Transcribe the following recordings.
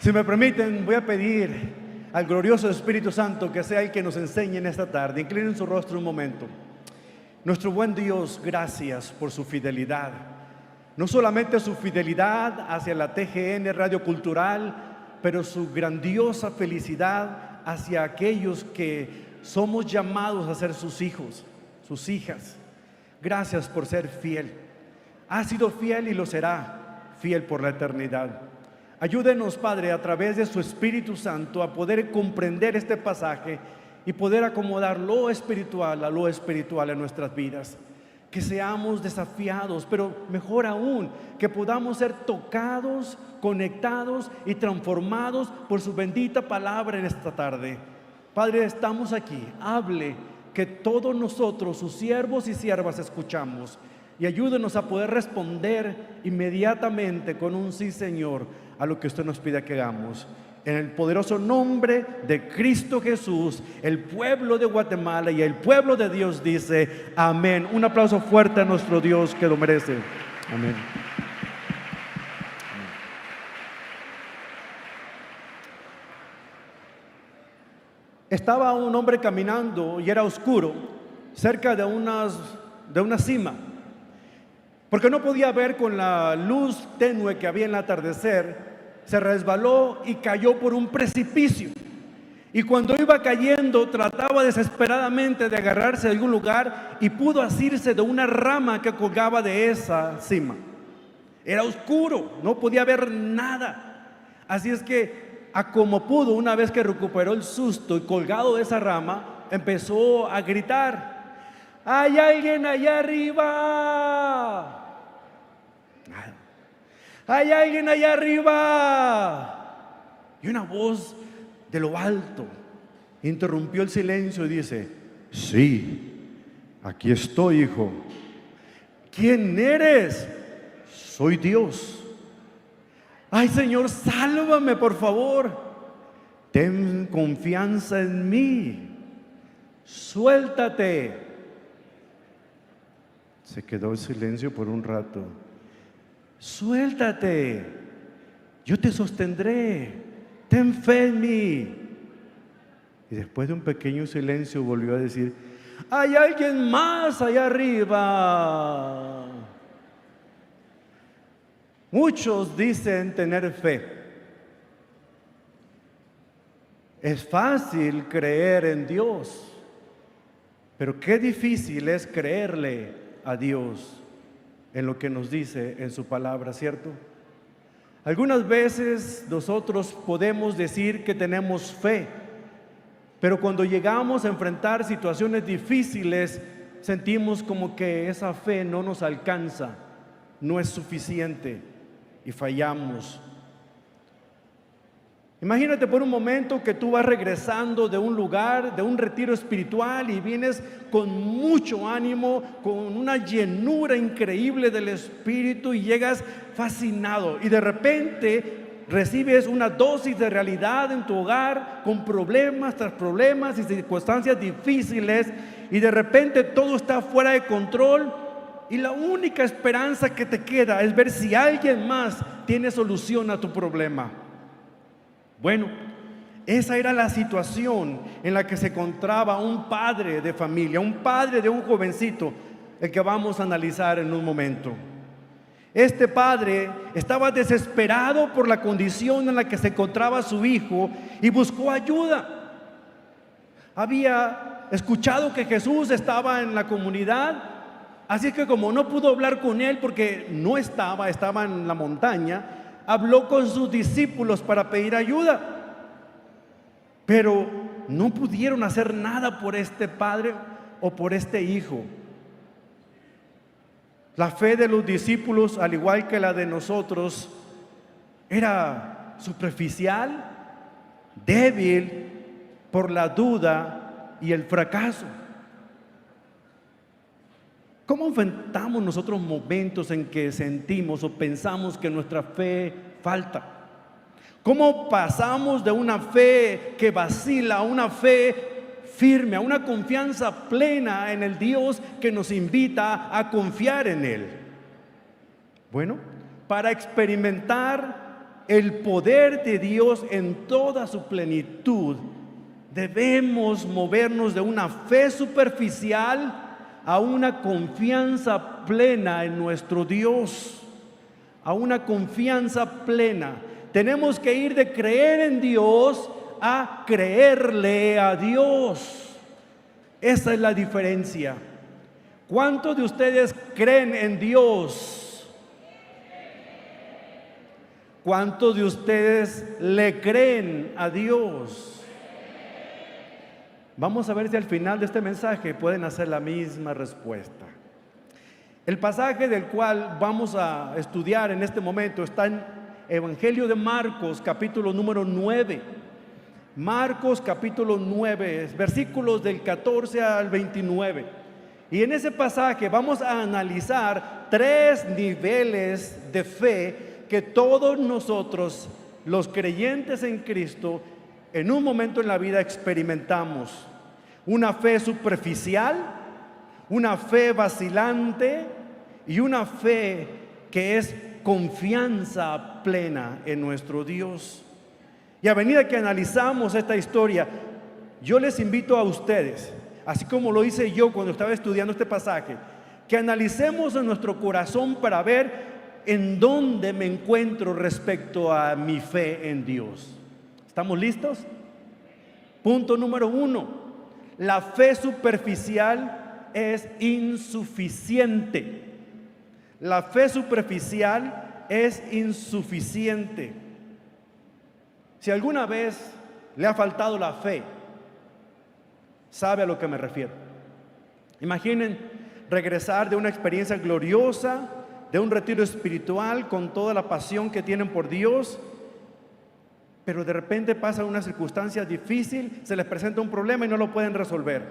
Si me permiten, voy a pedir al glorioso Espíritu Santo que sea el que nos enseñe en esta tarde. Inclinen su rostro un momento. Nuestro buen Dios, gracias por su fidelidad. No solamente su fidelidad hacia la TGN Radio Cultural, pero su grandiosa felicidad hacia aquellos que somos llamados a ser sus hijos, sus hijas. Gracias por ser fiel. Ha sido fiel y lo será fiel por la eternidad. Ayúdenos, Padre, a través de su Espíritu Santo a poder comprender este pasaje y poder acomodar lo espiritual a lo espiritual en nuestras vidas. Que seamos desafiados, pero mejor aún, que podamos ser tocados, conectados y transformados por su bendita palabra en esta tarde. Padre, estamos aquí. Hable, que todos nosotros, sus siervos y siervas, escuchamos. Y ayúdenos a poder responder inmediatamente con un sí, Señor, a lo que usted nos pide que hagamos. En el poderoso nombre de Cristo Jesús, el pueblo de Guatemala y el pueblo de Dios dice amén. Un aplauso fuerte a nuestro Dios, que lo merece. Amén. Estaba un hombre caminando y era oscuro cerca de una cima, porque no podía ver con la luz tenue que había en el atardecer. Se resbaló y cayó por un precipicio. Y cuando iba cayendo, trataba desesperadamente de agarrarse de algún lugar y pudo asirse de una rama que colgaba de esa cima. Era oscuro, no podía ver nada. Así es que, a como pudo, una vez que recuperó el susto y colgado de esa rama, empezó a gritar: ¡hay alguien allá arriba! ¡Hay alguien allá arriba! Y una voz de lo alto interrumpió el silencio y dice: sí, aquí estoy, hijo. ¿Quién eres? Soy Dios. Ay, Señor, sálvame, por favor. Ten confianza en mí. Suéltate. Se quedó el silencio por un rato. Suéltate, yo te sostendré, ten fe en mí. Y después de un pequeño silencio volvió a decir: hay alguien más allá arriba. Muchos dicen tener fe. Es fácil creer en Dios, pero qué difícil es creerle a Dios en lo que nos dice en su palabra, ¿cierto? Algunas veces nosotros podemos decir que tenemos fe, pero cuando llegamos a enfrentar situaciones difíciles, sentimos como que esa fe no nos alcanza, no es suficiente y fallamos. Imagínate por un momento que tú vas regresando de un lugar, de un retiro espiritual, y vienes con mucho ánimo, con una llenura increíble del Espíritu, y llegas fascinado, y de repente recibes una dosis de realidad en tu hogar, con problemas tras problemas y circunstancias difíciles, y de repente todo está fuera de control, y la única esperanza que te queda es ver si alguien más tiene solución a tu problema. Bueno, esa era la situación en la que se encontraba un padre de familia, un padre de un jovencito, el que vamos a analizar en un momento. Este padre estaba desesperado por la condición en la que se encontraba su hijo y buscó ayuda. Había escuchado que Jesús estaba en la comunidad, así que como no pudo hablar con él porque no estaba en la montaña, habló con sus discípulos para pedir ayuda, pero no pudieron hacer nada por este padre o por este hijo. La fe de los discípulos, al igual que la de nosotros, era superficial, débil por la duda y el fracaso. ¿Cómo enfrentamos nosotros momentos en que sentimos o pensamos que nuestra fe falta? ¿Cómo pasamos de una fe que vacila a una fe firme, a una confianza plena en el Dios que nos invita a confiar en Él? Bueno, para experimentar el poder de Dios en toda su plenitud, debemos movernos de una fe superficial a una confianza plena en nuestro Dios, a una confianza plena. Tenemos que ir de creer en Dios a creerle a Dios. Esa es la diferencia. ¿Cuántos de ustedes creen en Dios? ¿Cuántos de ustedes le creen a Dios? Vamos a ver si al final de este mensaje pueden hacer la misma respuesta. El pasaje del cual vamos a estudiar en este momento está en Evangelio de Marcos, capítulo número 9. Marcos, capítulo 9, versículos del 14 al 29. Y en ese pasaje vamos a analizar 3 niveles de fe que todos nosotros, los creyentes en Cristo, en un momento en la vida experimentamos. Una fe superficial, una fe vacilante y una fe que es confianza plena en nuestro Dios. Y a medida que analizamos esta historia, yo les invito a ustedes, así como lo hice yo cuando estaba estudiando este pasaje, que analicemos en nuestro corazón para ver en dónde me encuentro respecto a mi fe en Dios. ¿Estamos listos? Punto número 1. La fe superficial es insuficiente. La fe superficial es insuficiente. Si alguna vez le ha faltado la fe, sabe a lo que me refiero. Imaginen regresar de una experiencia gloriosa, de un retiro espiritual con toda la pasión que tienen por Dios, pero de repente pasa una circunstancia difícil, se les presenta un problema y no lo pueden resolver.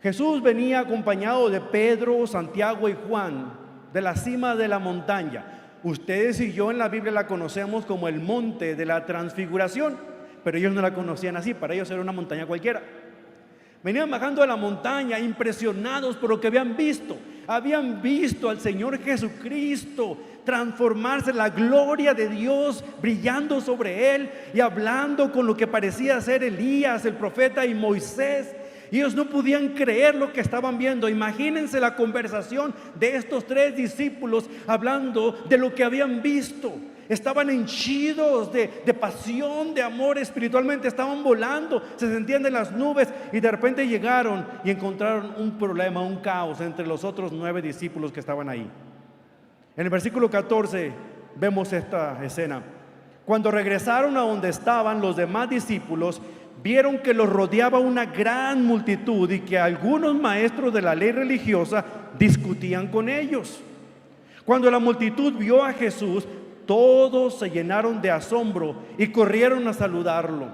Jesús venía acompañado de Pedro, Santiago y Juan de la cima de la montaña. Ustedes y yo en la Biblia la conocemos como el monte de la transfiguración, pero ellos no la conocían así, para ellos era una montaña cualquiera. Venían bajando a la montaña impresionados por lo que habían visto. Habían visto al Señor Jesucristo transformarse, la gloria de Dios brillando sobre él y hablando con lo que parecía ser Elías, el profeta, y Moisés. Y ellos no podían creer lo que estaban viendo. Imagínense la conversación de estos 3 discípulos hablando de lo que habían visto. Estaban henchidos de pasión, de amor espiritualmente, estaban volando, se sentían en las nubes y de repente llegaron y encontraron un problema, un caos entre los otros 9 discípulos que estaban ahí. En el versículo 14 vemos esta escena. Cuando regresaron a donde estaban los demás discípulos, vieron que los rodeaba una gran multitud y que algunos maestros de la ley religiosa discutían con ellos. Cuando la multitud vio a Jesús, todos se llenaron de asombro y corrieron a saludarlo.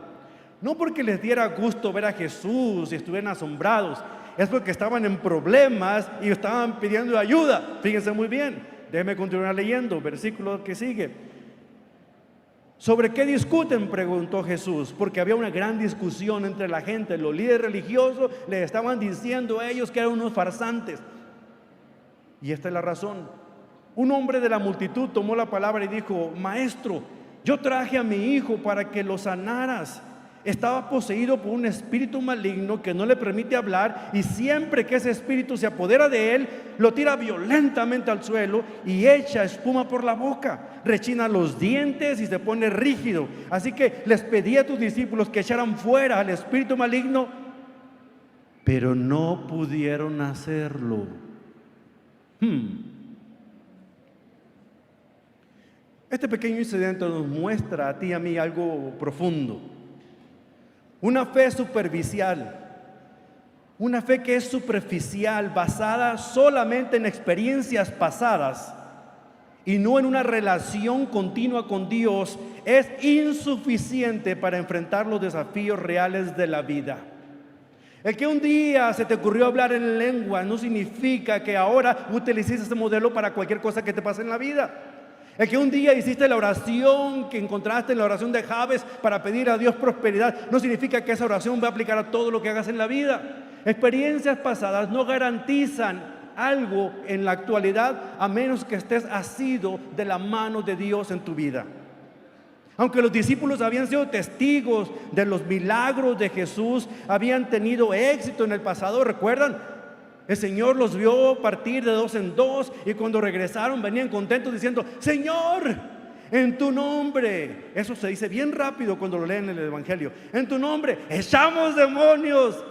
No porque les diera gusto ver a Jesús y estuvieran asombrados, es porque estaban en problemas y estaban pidiendo ayuda. Fíjense muy bien, déjenme continuar leyendo, versículo que sigue. ¿Sobre qué discuten?, preguntó Jesús, porque había una gran discusión entre la gente. Los líderes religiosos les estaban diciendo a ellos que eran unos farsantes. Y esta es la razón. Un hombre de la multitud tomó la palabra y dijo: Maestro, yo traje a mi hijo para que lo sanaras. Estaba poseído por un espíritu maligno que no le permite hablar, y siempre que ese espíritu se apodera de él, lo tira violentamente al suelo y echa espuma por la boca, rechina los dientes y se pone rígido. Así que les pedí a tus discípulos que echaran fuera al espíritu maligno, pero no pudieron hacerlo. Este pequeño incidente nos muestra a ti y a mí algo profundo. Una fe superficial, una fe que es superficial, basada solamente en experiencias pasadas y no en una relación continua con Dios, es insuficiente para enfrentar los desafíos reales de la vida. El que un día se te ocurrió hablar en lengua no significa que ahora utilices ese modelo para cualquier cosa que te pase en la vida. El que un día hiciste la oración que encontraste en la oración de Jabes para pedir a Dios prosperidad no significa que esa oración va a aplicar a todo lo que hagas en la vida. Experiencias pasadas no garantizan algo en la actualidad a menos que estés asido de la mano de Dios en tu vida. Aunque los discípulos habían sido testigos de los milagros de Jesús, habían tenido éxito en el pasado, ¿recuerdan? El Señor los vio partir de dos en dos y cuando regresaron venían contentos diciendo: Señor, en tu nombre, eso se dice bien rápido cuando lo leen en el Evangelio, en tu nombre echamos demonios,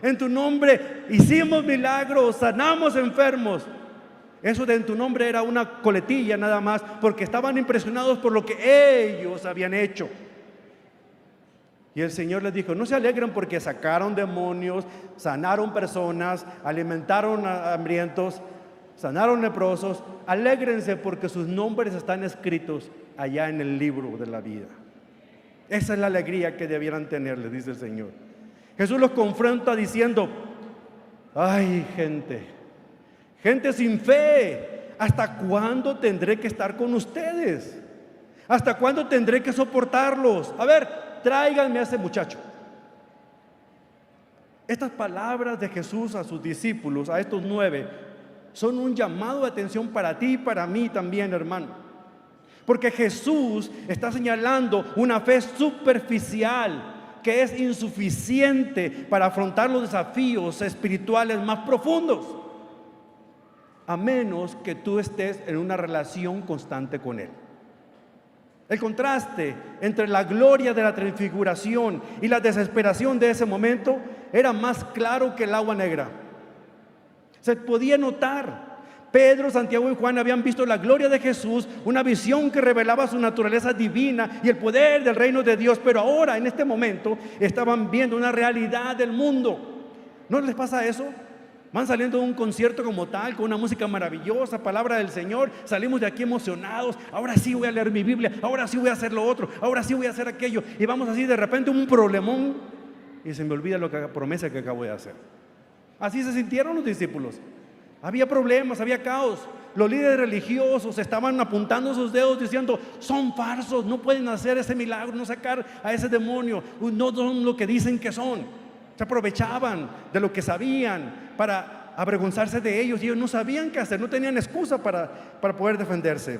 en tu nombre hicimos milagros, sanamos enfermos. Eso de en tu nombre era una coletilla nada más, porque estaban impresionados por lo que ellos habían hecho. Y el Señor les dijo: no se alegren porque sacaron demonios, sanaron personas, alimentaron a hambrientos, sanaron leprosos. Alégrense porque sus nombres están escritos allá en el libro de la vida. Esa es la alegría que debieran tener, les dice el Señor. Jesús los confronta diciendo: ay, gente sin fe, ¿hasta cuándo tendré que estar con ustedes? ¿Hasta cuándo tendré que soportarlos? A ver, tráiganme a ese muchacho. Estas palabras de Jesús a sus discípulos, a estos 9, son un llamado de atención para ti y para mí también, hermano. Porque Jesús está señalando una fe superficial que es insuficiente para afrontar los desafíos espirituales más profundos, a menos que tú estés en una relación constante con Él. El contraste entre la gloria de la transfiguración y la desesperación de ese momento era más claro que el agua negra. Se podía notar. Pedro, Santiago y Juan habían visto la gloria de Jesús, una visión que revelaba su naturaleza divina y el poder del reino de Dios, pero ahora en este momento estaban viendo una realidad del mundo. ¿No les pasa eso? Van saliendo de un concierto como tal, con una música maravillosa, palabra del Señor, salimos de aquí emocionados: ahora sí voy a leer mi Biblia, ahora sí voy a hacer lo otro, ahora sí voy a hacer aquello, y vamos así de repente un problemón y se me olvida la promesa que acabo de hacer. Así se sintieron los discípulos. Había problemas, había caos. Los líderes religiosos estaban apuntando sus dedos diciendo: son falsos, no pueden hacer ese milagro, no sacar a ese demonio, no son lo que dicen que son. Se aprovechaban de lo que sabían para avergonzarse de ellos, y ellos no sabían qué hacer, no tenían excusa para poder defenderse.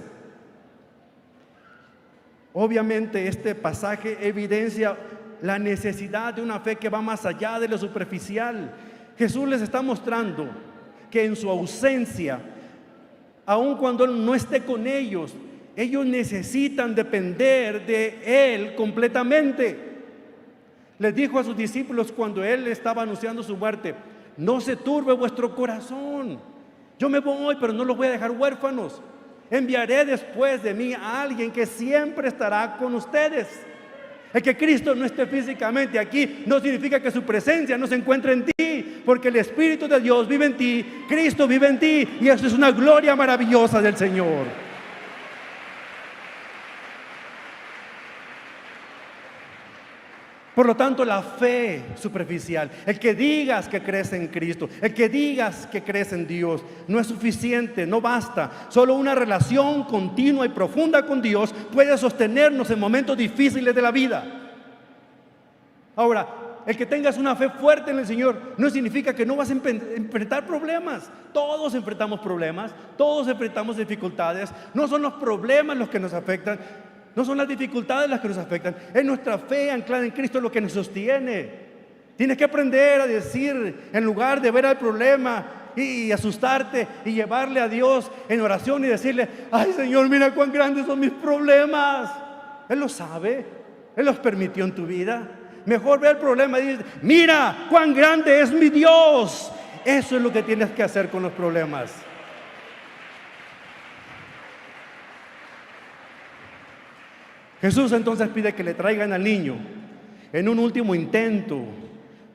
Obviamente este pasaje evidencia la necesidad de una fe que va más allá de lo superficial. Jesús les está mostrando que en su ausencia, aun cuando Él no esté con ellos, ellos necesitan depender de Él completamente. Les dijo a sus discípulos cuando Él estaba anunciando su muerte: no se turbe vuestro corazón, yo me voy, pero no los voy a dejar huérfanos. Enviaré después de mí a alguien que siempre estará con ustedes. El que Cristo no esté físicamente aquí no significa que su presencia no se encuentre en ti, porque el Espíritu de Dios vive en ti, Cristo vive en ti, y eso es una gloria maravillosa del Señor. Por lo tanto, la fe superficial, el que digas que crees en Cristo, el que digas que crees en Dios, no es suficiente, no basta. Solo una relación continua y profunda con Dios puede sostenernos en momentos difíciles de la vida. Ahora, el que tengas una fe fuerte en el Señor no significa que no vas a enfrentar problemas. Todos enfrentamos problemas, todos enfrentamos dificultades. No son los problemas los que nos afectan, no son las dificultades las que nos afectan, es nuestra fe anclada en Cristo lo que nos sostiene. Tienes que aprender a decir, en lugar de ver el problema y asustarte, y llevarle a Dios en oración y decirle: ay, Señor, mira cuán grandes son mis problemas. Él lo sabe, Él los permitió en tu vida. Mejor ve el problema y dice: mira cuán grande es mi Dios. Eso es lo que tienes que hacer con los problemas. Jesús entonces pide que le traigan al niño en un último intento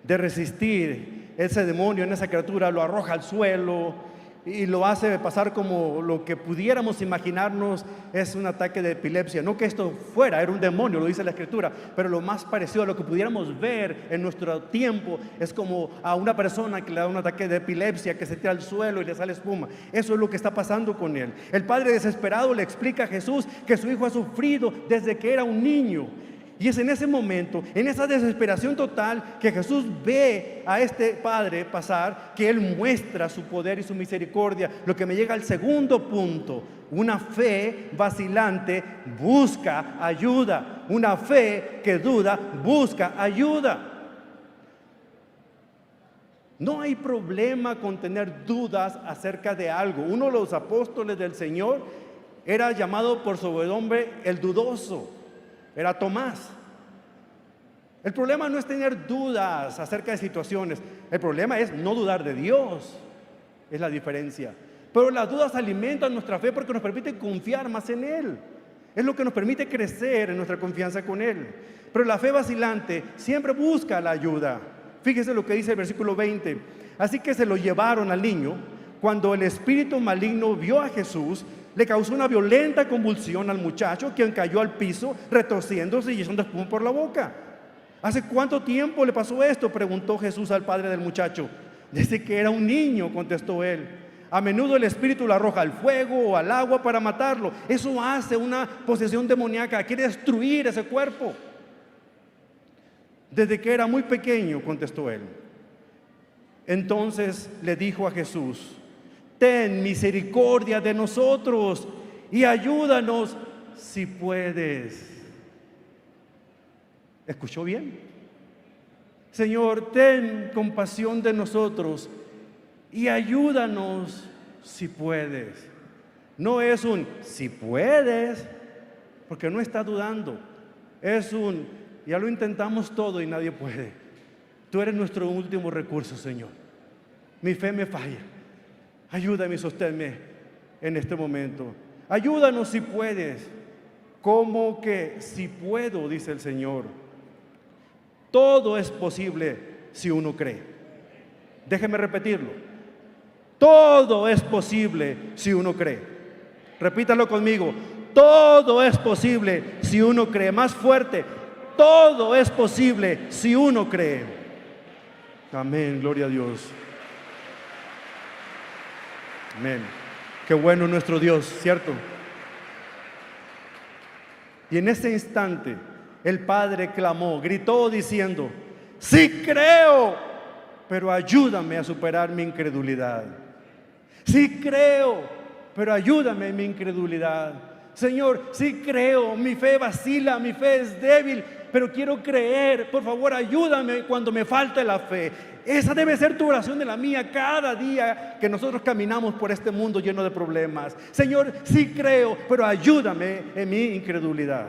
de resistir ese demonio en esa criatura. Lo arroja al suelo y lo hace pasar como lo que pudiéramos imaginarnos es un ataque de epilepsia. No que esto era un demonio, lo dice la Escritura, pero lo más parecido a lo que pudiéramos ver en nuestro tiempo es como a una persona que le da un ataque de epilepsia, que se tira al suelo y le sale espuma. Eso es lo que está pasando con él. El padre desesperado le explica a Jesús que su hijo ha sufrido desde que era un niño, Y es en ese momento, en esa desesperación total, que Jesús ve a este padre pasar, que Él muestra su poder y su misericordia. Lo que me llega al segundo punto: una fe vacilante busca ayuda. Una fe que duda busca ayuda. No hay problema con tener dudas acerca de algo. Uno de los apóstoles del Señor era llamado por sobrenombre el dudoso. Era Tomás. El problema no es tener dudas acerca de situaciones. El problema es no dudar de Dios. Es la diferencia. Pero las dudas alimentan nuestra fe porque nos permiten confiar más en Él. Es lo que nos permite crecer en nuestra confianza con Él. Pero la fe vacilante siempre busca la ayuda. Fíjese lo que dice el versículo 20. Así que se lo llevaron al niño. Cuando el espíritu maligno vio a Jesús, le causó una violenta convulsión al muchacho, quien cayó al piso, retorciéndose y echando espuma por la boca. ¿Hace cuánto tiempo le pasó esto?, preguntó Jesús al padre del muchacho. Desde que era un niño, contestó él. A menudo el espíritu lo arroja al fuego o al agua para matarlo. Eso hace una posesión demoníaca, quiere destruir ese cuerpo. Desde que era muy pequeño, contestó él. Entonces le dijo a Jesús: ten misericordia de nosotros y ayúdanos si puedes. ¿Escuchó bien? Señor, ten compasión de nosotros y ayúdanos si puedes. No es un si puedes, porque no está dudando. Es un ya lo intentamos todo y nadie puede. Tú eres nuestro último recurso, Señor. Mi fe me falla. Ayúdame y sosténme en este momento. Ayúdanos si puedes. ¿Cómo que si puedo?, dice el Señor. Todo es posible si uno cree. Déjeme repetirlo. Todo es posible si uno cree. Repítalo conmigo. Todo es posible si uno cree. Más fuerte. Todo es posible si uno cree. Amén, gloria a Dios. Amén. Qué bueno nuestro Dios, ¿cierto? Y en ese instante el padre clamó, gritó diciendo: sí creo, pero ayúdame a superar mi incredulidad. Sí creo, pero ayúdame en mi incredulidad. Señor, sí creo, mi fe vacila, mi fe es débil, pero quiero creer. Por favor, ayúdame cuando me falte la fe. Esa debe ser tu oración de la mía cada día que nosotros caminamos por este mundo lleno de problemas. Señor, sí creo, pero ayúdame en mi incredulidad.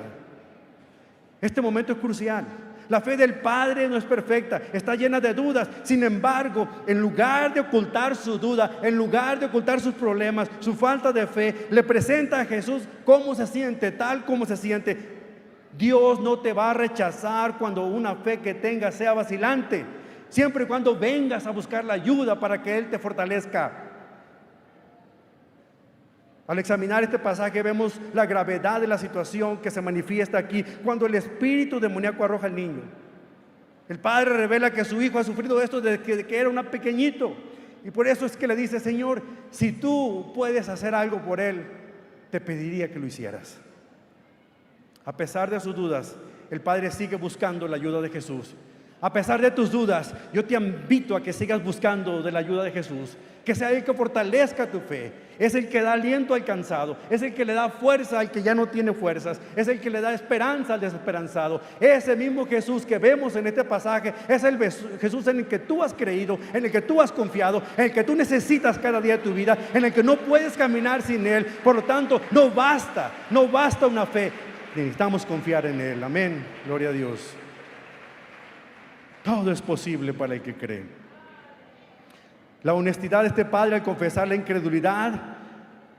Este momento es crucial. La fe del Padre no es perfecta, está llena de dudas. Sin embargo, en lugar de ocultar su duda, en lugar de ocultar sus problemas, su falta de fe, le presenta a Jesús cómo se siente, tal como se siente. Dios no te va a rechazar cuando una fe que tengas sea vacilante, siempre y cuando vengas a buscar la ayuda para que Él te fortalezca. Al examinar este pasaje vemos la gravedad de la situación que se manifiesta aquí cuando el espíritu demoníaco arroja al niño. El padre revela que su hijo ha sufrido esto desde que era un pequeñito, y por eso es que le dice: Señor, si tú puedes hacer algo por él, te pediría que lo hicieras. A pesar de sus dudas, el padre sigue buscando la ayuda de Jesús. A pesar de tus dudas, yo te invito a que sigas buscando de la ayuda de Jesús, que sea el que fortalezca tu fe. Es el que da aliento al cansado, es el que le da fuerza al que ya no tiene fuerzas, es el que le da esperanza al desesperanzado. Ese mismo Jesús que vemos en este pasaje es el Jesús en el que tú has creído, en el que tú has confiado, en el que tú necesitas cada día de tu vida, en el que no puedes caminar sin Él. Por lo tanto, no basta una fe, necesitamos confiar en Él. Amén, gloria a Dios. Todo es posible para el que cree. La honestidad de este padre al confesar la incredulidad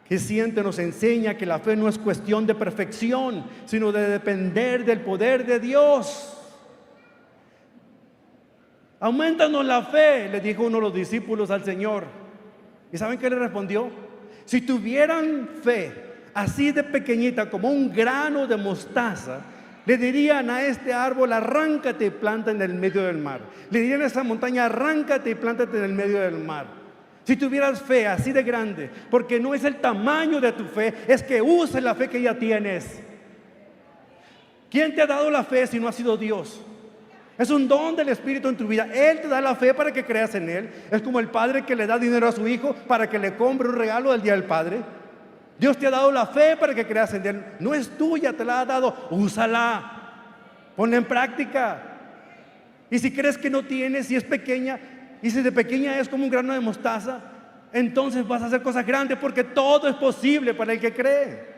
que siente nos enseña que la fe no es cuestión de perfección, sino de depender del poder de Dios. Aumentanos la fe, le dijo uno de los discípulos al Señor. ¿Y saben qué le respondió? Si tuvieran fe así de pequeñita como un grano de mostaza, le dirían a este árbol: arráncate y planta en el medio del mar. Le dirían a esa montaña: arráncate y plántate en el medio del mar. Si tuvieras fe así de grande, porque no es el tamaño de tu fe, es que uses la fe que ya tienes. ¿Quién te ha dado la fe si no ha sido Dios? Es un don del Espíritu en tu vida. Él te da la fe para que creas en Él. Es como el padre que le da dinero a su hijo para que le compre un regalo del Día del Padre. Dios te ha dado la fe para que creas en Él. No es tuya, te la ha dado. Úsala, ponla en práctica. Y si crees que no tienes, si es pequeña, y si de pequeña es como un grano de mostaza, entonces vas a hacer cosas grandes, porque todo es posible para el que cree.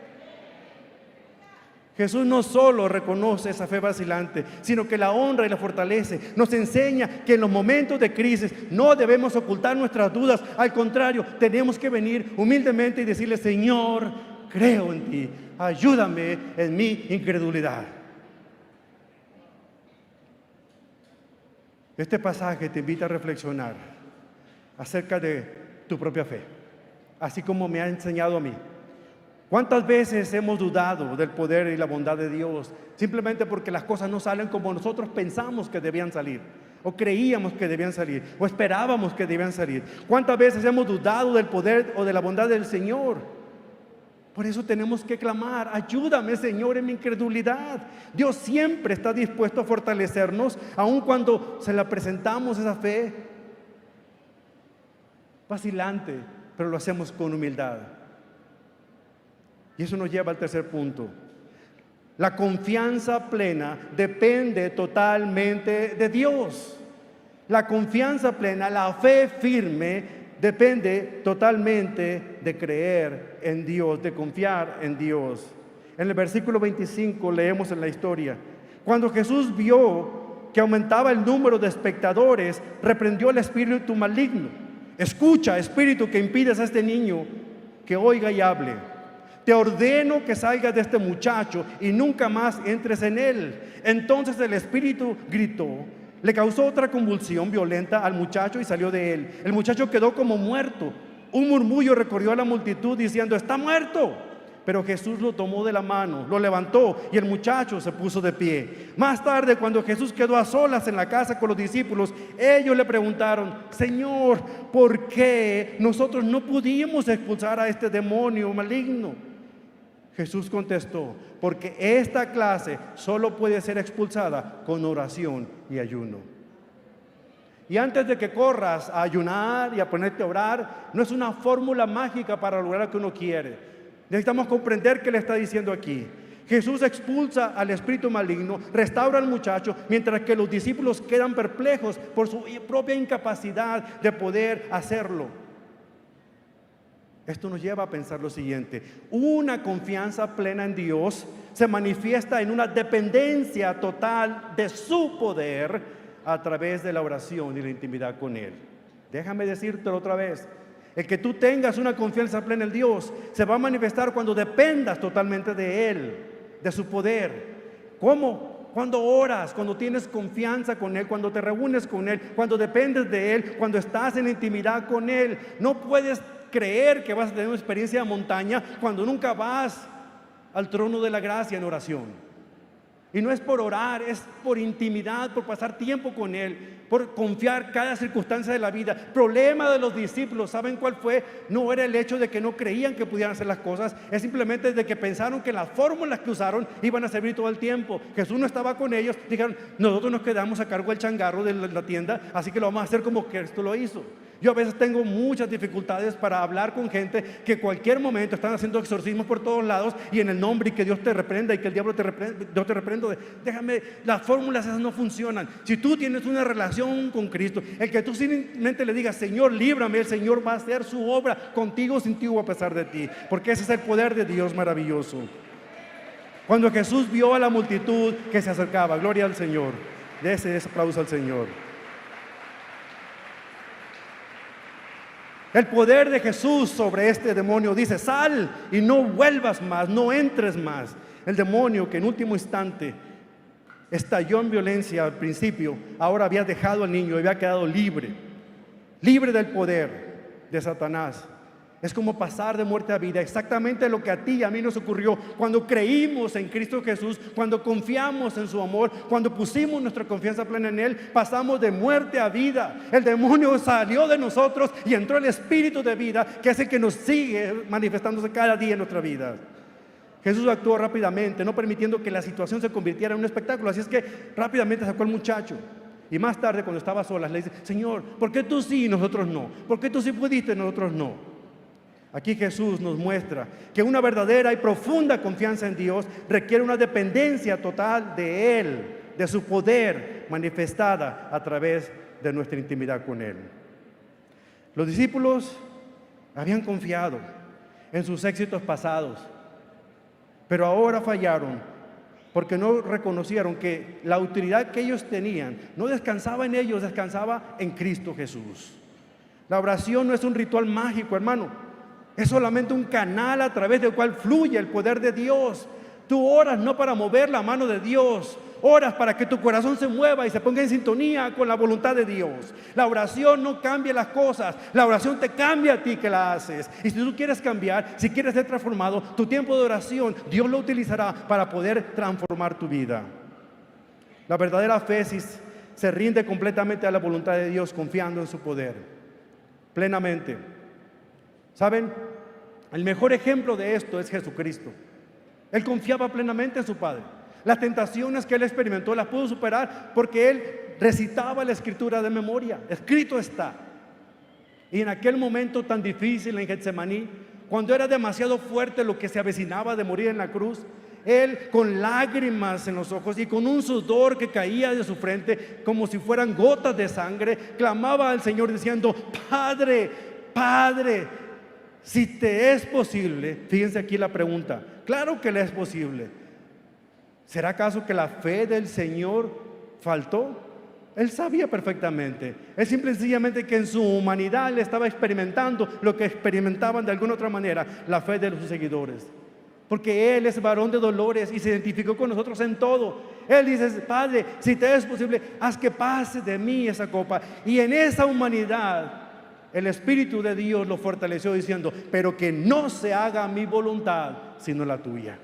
Jesús no solo reconoce esa fe vacilante, sino que la honra y la fortalece. Nos enseña que en los momentos de crisis no debemos ocultar nuestras dudas. Al contrario, tenemos que venir humildemente y decirle: Señor, creo en ti, ayúdame en mi incredulidad. Este pasaje te invita a reflexionar acerca de tu propia fe, así como me ha enseñado a mí. ¿Cuántas veces hemos dudado del poder y la bondad de Dios simplemente porque las cosas no salen como nosotros pensamos que debían salir, o creíamos que debían salir, o esperábamos que debían salir? ¿Cuántas veces hemos dudado del poder o de la bondad del Señor? Por eso tenemos que clamar: ayúdame, Señor, en mi incredulidad. Dios siempre está dispuesto a fortalecernos, aun cuando se la presentamos esa fe vacilante, pero lo hacemos con humildad. Y eso nos lleva al tercer punto. La confianza plena depende totalmente de Dios. La confianza plena, la fe firme, depende totalmente de creer en Dios, de confiar en Dios. En el versículo 25 leemos en la historia: cuando Jesús vio que aumentaba el número de espectadores, reprendió al espíritu maligno. Escucha, espíritu que impides a este niño que oiga y hable. Te ordeno que salgas de este muchacho y nunca más entres en él. Entonces el espíritu gritó, le causó otra convulsión violenta al muchacho y salió de él. El muchacho quedó como muerto. Un murmullo recorrió a la multitud diciendo: está muerto. Pero Jesús lo tomó de la mano, lo levantó y el muchacho se puso de pie. Más tarde, cuando Jesús quedó a solas en la casa con los discípulos, ellos le preguntaron: Señor, ¿por qué nosotros no pudimos expulsar a este demonio maligno? Jesús contestó: porque esta clase solo puede ser expulsada con oración y ayuno. Y antes de que corras a ayunar y a ponerte a orar, no es una fórmula mágica para lograr lo que uno quiere. Necesitamos comprender qué le está diciendo aquí. Jesús expulsa al espíritu maligno, restaura al muchacho, mientras que los discípulos quedan perplejos por su propia incapacidad de poder hacerlo. Esto nos lleva a pensar lo siguiente: una confianza plena en Dios se manifiesta en una dependencia total de su poder a través de la oración y la intimidad con Él. Déjame decírtelo otra vez: el que tú tengas una confianza plena en Dios se va a manifestar cuando dependas totalmente de Él, de su poder. ¿Cómo? Cuando oras, cuando tienes confianza con Él, cuando te reúnes con Él, cuando dependes de Él, cuando estás en intimidad con Él. No puedes creer que vas a tener una experiencia de montaña cuando nunca vas al trono de la gracia en oración. Y no es por orar, es por intimidad, por pasar tiempo con Él, por confiar cada circunstancia de la vida. El problema de los discípulos, ¿saben cuál fue? No era el hecho de que no creían que pudieran hacer las cosas, es simplemente de que pensaron que las fórmulas que usaron iban a servir todo el tiempo. Jesús no estaba con ellos, dijeron: nosotros nos quedamos a cargo del changarro de la tienda, así que lo vamos a hacer como que esto lo hizo. Yo a veces tengo muchas dificultades para hablar con gente que cualquier momento están haciendo exorcismos por todos lados y en el nombre, y que Dios te reprenda y que el diablo te reprenda. Yo te reprendo. Déjame, las fórmulas esas no funcionan. Si tú tienes una relación con Cristo, el que tú simplemente le digas: Señor, líbrame, el Señor va a hacer su obra contigo, sin ti o a pesar de ti, porque ese es el poder de Dios maravilloso. Cuando Jesús vio a la multitud que se acercaba, gloria al Señor, de ese aplauso al Señor. El poder de Jesús sobre este demonio dice: sal y no vuelvas más, no entres más. El demonio, que en último instante estalló en violencia al principio, ahora había dejado al niño y había quedado libre del poder de Satanás. Es como pasar de muerte a vida, exactamente lo que a ti y a mí nos ocurrió cuando creímos en Cristo Jesús, cuando confiamos en su amor, cuando pusimos nuestra confianza plena en Él. Pasamos de muerte a vida. El demonio salió de nosotros y entró el espíritu de vida, que es el que nos sigue manifestándose cada día en nuestra vida. Jesús actuó rápidamente, no permitiendo que la situación se convirtiera en un espectáculo. Así es que rápidamente sacó al muchacho. Y más tarde, cuando estaba a solas, le dice: Señor, ¿por qué tú sí y nosotros no? ¿Por qué tú sí pudiste y nosotros no? Aquí Jesús nos muestra que una verdadera y profunda confianza en Dios requiere una dependencia total de Él, de su poder manifestada a través de nuestra intimidad con Él. Los discípulos habían confiado en sus éxitos pasados, pero ahora fallaron porque no reconocieron que la autoridad que ellos tenían no descansaba en ellos, descansaba en Cristo Jesús. La oración no es un ritual mágico, hermano. Es solamente un canal a través del cual fluye el poder de Dios. Tú oras no para mover la mano de Dios, oras para que tu corazón se mueva y se ponga en sintonía con la voluntad de Dios. La oración no cambia las cosas, la oración te cambia a ti que la haces. Y si tú quieres cambiar, si quieres ser transformado, tu tiempo de oración Dios lo utilizará para poder transformar tu vida. La verdadera fe se rinde completamente a la voluntad de Dios, confiando en su poder plenamente. ¿Saben? El mejor ejemplo de esto es Jesucristo. Él confiaba plenamente en su Padre. Las tentaciones que Él experimentó las pudo superar porque Él recitaba la Escritura de memoria. Escrito está. Y en aquel momento tan difícil en Getsemaní, cuando era demasiado fuerte lo que se avecinaba de morir en la cruz, Él, con lágrimas en los ojos y con un sudor que caía de su frente como si fueran gotas de sangre, clamaba al Señor diciendo: Padre, Padre, si te es posible. Fíjense aquí la pregunta. Claro que le es posible. ¿Será acaso que la fe del Señor faltó? Él sabía perfectamente. Es simple y sencillamente que en su humanidad Él estaba experimentando lo que experimentaban de alguna otra manera la fe de sus seguidores. Porque Él es varón de dolores y se identificó con nosotros en todo. Él dice: Padre, si te es posible, haz que pase de mí esa copa. Y en esa humanidad el Espíritu de Dios lo fortaleció diciendo: pero que no se haga mi voluntad sino la tuya.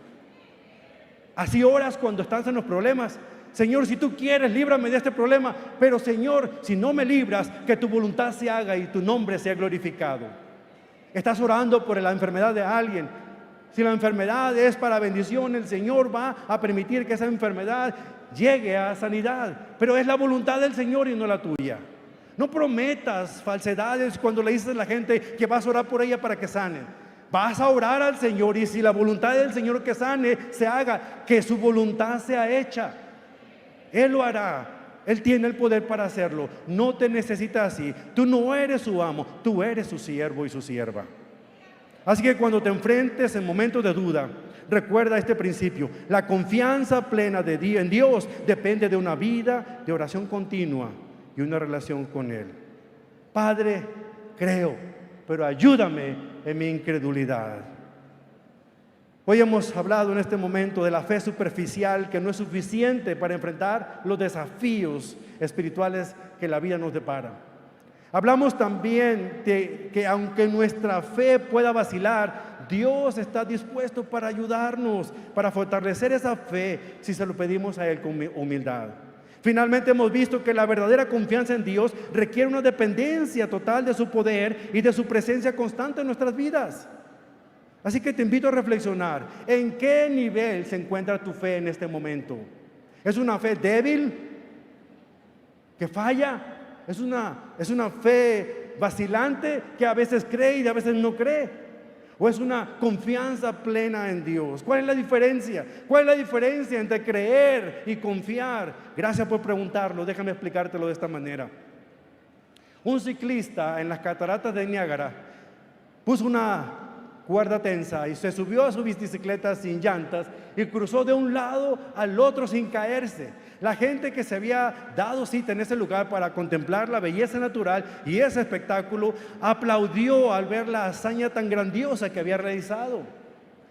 Así oras cuando estás en los problemas: Señor, si tú quieres, líbrame de este problema, pero Señor, si no me libras, que tu voluntad se haga y tu nombre sea glorificado. Estás orando por la enfermedad de alguien. Si la enfermedad es para bendición, el Señor va a permitir que esa enfermedad llegue a sanidad, pero es la voluntad del Señor y no la tuya. No prometas falsedades cuando le dices a la gente que vas a orar por ella para que sane. Vas a orar al Señor, y si la voluntad del Señor que sane se haga, que su voluntad sea hecha. Él lo hará. Él tiene el poder para hacerlo. No te necesita así. Tú no eres su amo, tú eres su siervo y su sierva. Así que cuando te enfrentes en momentos de duda, recuerda este principio: la confianza plena en Dios depende de una vida de oración continua y una relación con Él. Padre, creo, pero ayúdame en mi incredulidad. Hoy hemos hablado en este momento de la fe superficial que no es suficiente para enfrentar los desafíos espirituales que la vida nos depara. Hablamos también de que aunque nuestra fe pueda vacilar, Dios está dispuesto para ayudarnos, para fortalecer esa fe si se lo pedimos a Él con humildad. Finalmente hemos visto que la verdadera confianza en Dios requiere una dependencia total de su poder y de su presencia constante en nuestras vidas. Así que te invito a reflexionar: ¿en qué nivel se encuentra tu fe en este momento? ¿Es una fe débil que falla? ¿Es una fe vacilante que a veces cree y a veces no cree? ¿O es una confianza plena en Dios? ¿Cuál es la diferencia? ¿Cuál es la diferencia entre creer y confiar? Gracias por preguntarlo. Déjame explicártelo de esta manera. Un ciclista en las cataratas de Niágara puso una cuerda tensa y se subió a su bicicleta sin llantas y cruzó de un lado al otro sin caerse. La gente que se había dado cita en ese lugar para contemplar la belleza natural y ese espectáculo aplaudió al ver la hazaña tan grandiosa que había realizado.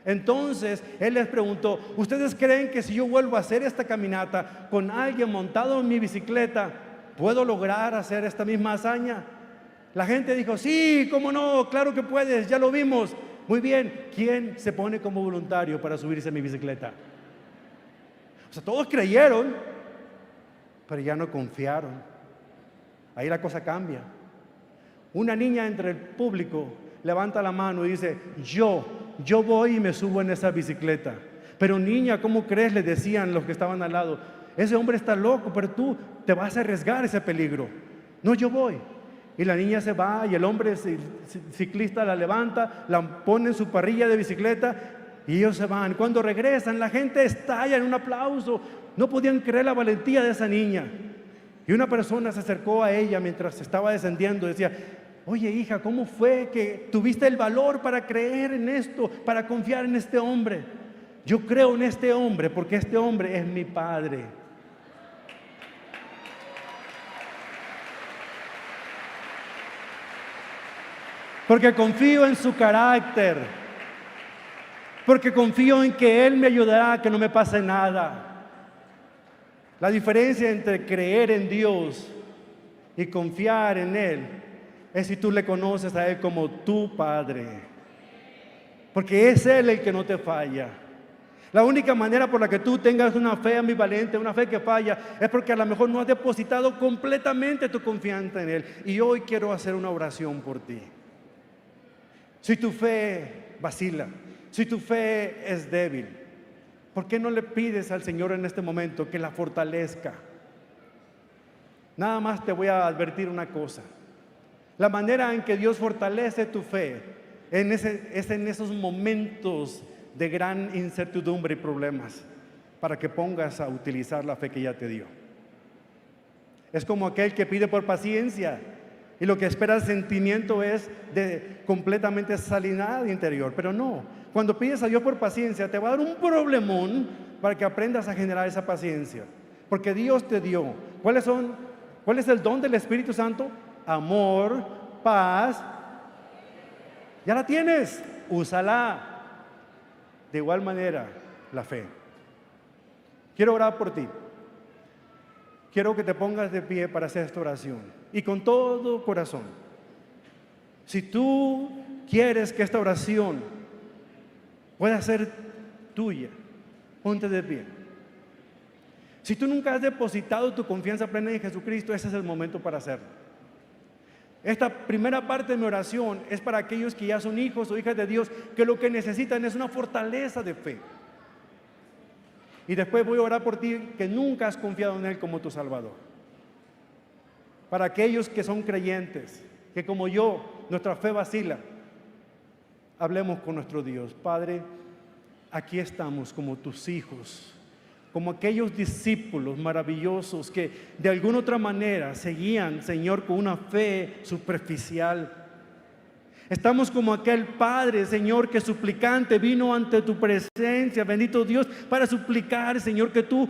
Entonces él les preguntó: ¿ustedes creen que si yo vuelvo a hacer esta caminata con alguien montado en mi bicicleta, puedo lograr hacer esta misma hazaña? La gente dijo: sí, cómo no, claro que puedes, ya lo vimos. Muy bien, ¿quién se pone como voluntario para subirse a mi bicicleta? O sea, todos creyeron, pero ya no confiaron. Ahí la cosa cambia. Una niña entre el público levanta la mano y dice: yo yo voy y me subo en esa bicicleta. Pero niña, ¿cómo crees?, le decían los que estaban al lado. Ese hombre está loco, pero tú te vas a arriesgar ese peligro. No, yo voy. Y la niña se va y el hombre ciclista la levanta, la pone en su parrilla de bicicleta y ellos se van. Cuando regresan, la gente estalla en un aplauso. No podían creer la valentía de esa niña. Y una persona se acercó a ella mientras estaba descendiendo y decía: oye, hija, ¿cómo fue que tuviste el valor para creer en esto, para confiar en este hombre? Yo creo en este hombre porque este hombre es mi padre. Porque confío en su carácter. Porque confío en que Él me ayudará a que no me pase nada. La diferencia entre creer en Dios y confiar en Él es si tú le conoces a Él como tu Padre. Porque es Él el que no te falla. La única manera por la que tú tengas una fe ambivalente, una fe que falla, es porque a lo mejor no has depositado completamente tu confianza en Él. Y hoy quiero hacer una oración por ti. Si tu fe vacila, si tu fe es débil, ¿por qué no le pides al Señor en este momento que la fortalezca? Nada más te voy a advertir una cosa. La manera en que Dios fortalece tu fe es en esos momentos de gran incertidumbre y problemas, para que pongas a utilizar la fe que ya te dio. Es como aquel que pide por paciencia y lo que espera el sentimiento es de completamente sanidad interior, pero no. Cuando pides a Dios por paciencia, te va a dar un problemón para que aprendas a generar esa paciencia, porque Dios te dio. ¿Cuál es el don del Espíritu Santo? Amor, paz. Ya la tienes, úsala. De igual manera, la fe. Quiero orar por ti. Quiero que te pongas de pie para hacer esta oración y con todo corazón. Si tú quieres que esta oración pueda ser tuya, ponte de pie. Si tú nunca has depositado tu confianza plena en Jesucristo, ese es el momento para hacerlo. Esta primera parte de mi oración es para aquellos que ya son hijos o hijas de Dios, que lo que necesitan es una fortaleza de fe. Y después voy a orar por ti que nunca has confiado en Él como tu Salvador. Para aquellos que son creyentes, que como yo, nuestra fe vacila, hablemos con nuestro Dios. Padre, aquí estamos como tus hijos, como aquellos discípulos maravillosos que de alguna otra manera seguían, Señor, con una fe superficial. Estamos como aquel padre, Señor, que suplicante vino ante tu presencia, bendito Dios, para suplicar, Señor, que tú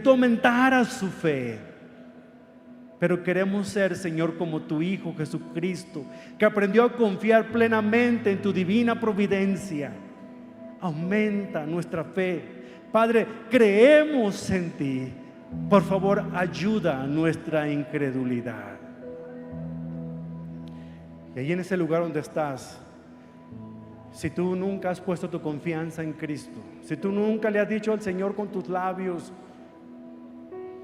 aumentaras su fe. Pero queremos ser, Señor, como tu Hijo Jesucristo, que aprendió a confiar plenamente en tu divina providencia. Aumenta nuestra fe. Padre, creemos en ti. Por favor, ayuda a nuestra incredulidad. Y ahí en ese lugar donde estás, si tú nunca has puesto tu confianza en Cristo, si tú nunca le has dicho al Señor con tus labios: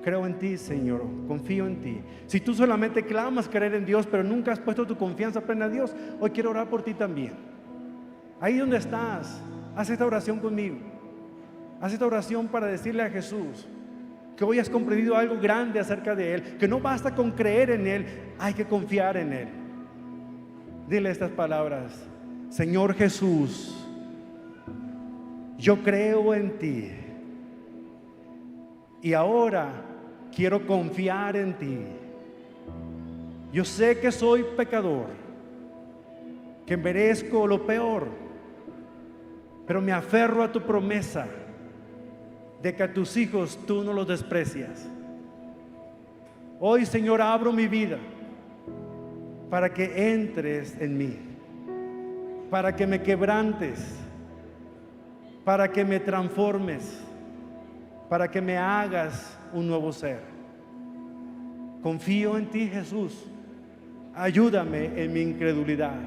creo en ti, Señor, confío en ti. Si tú solamente clamas creer en Dios, pero nunca has puesto tu confianza plena en Dios, hoy quiero orar por ti también. Ahí donde estás, haz esta oración conmigo. Haz esta oración para decirle a Jesús que hoy has comprendido algo grande acerca de Él, que no basta con creer en Él, hay que confiar en Él. Dile estas palabras: Señor Jesús, yo creo en ti y ahora quiero confiar en ti. Yo sé que soy pecador, que merezco lo peor, pero me aferro a tu promesa de que a tus hijos tú no los desprecias. Hoy, Señor, abro mi vida para que entres en mí, para que me quebrantes, para que me transformes, para que me hagas un nuevo ser. Confío en ti, Jesús. Ayúdame en mi incredulidad.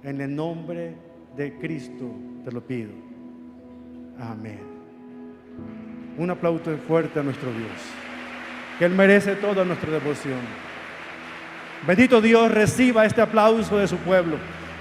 En el nombre de Cristo te lo pido. Amén. Un aplauso fuerte a nuestro Dios, que Él merece toda nuestra devoción. Bendito Dios, reciba este aplauso de su pueblo.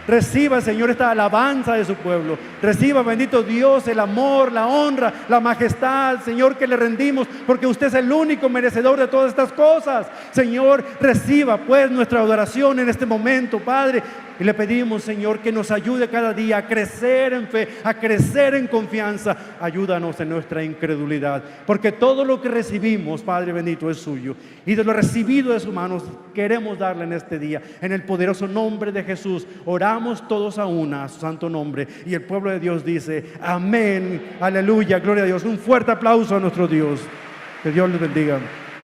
Reciba, Señor, esta alabanza de su pueblo. Reciba, bendito Dios, el amor, la honra, la majestad, Señor, que le rendimos, porque usted es el único merecedor de todas estas cosas. Señor, reciba pues nuestra adoración en este momento, Padre. Y le pedimos, Señor, que nos ayude cada día a crecer en fe, a crecer en confianza. Ayúdanos en nuestra incredulidad, porque todo lo que recibimos, Padre bendito, es suyo. Y de lo recibido de sus manos queremos darle en este día. En el poderoso nombre de Jesús, oramos todos a una, a su santo nombre. Y el pueblo de Dios dice, amén, aleluya, gloria a Dios. Un fuerte aplauso a nuestro Dios. Que Dios les bendiga.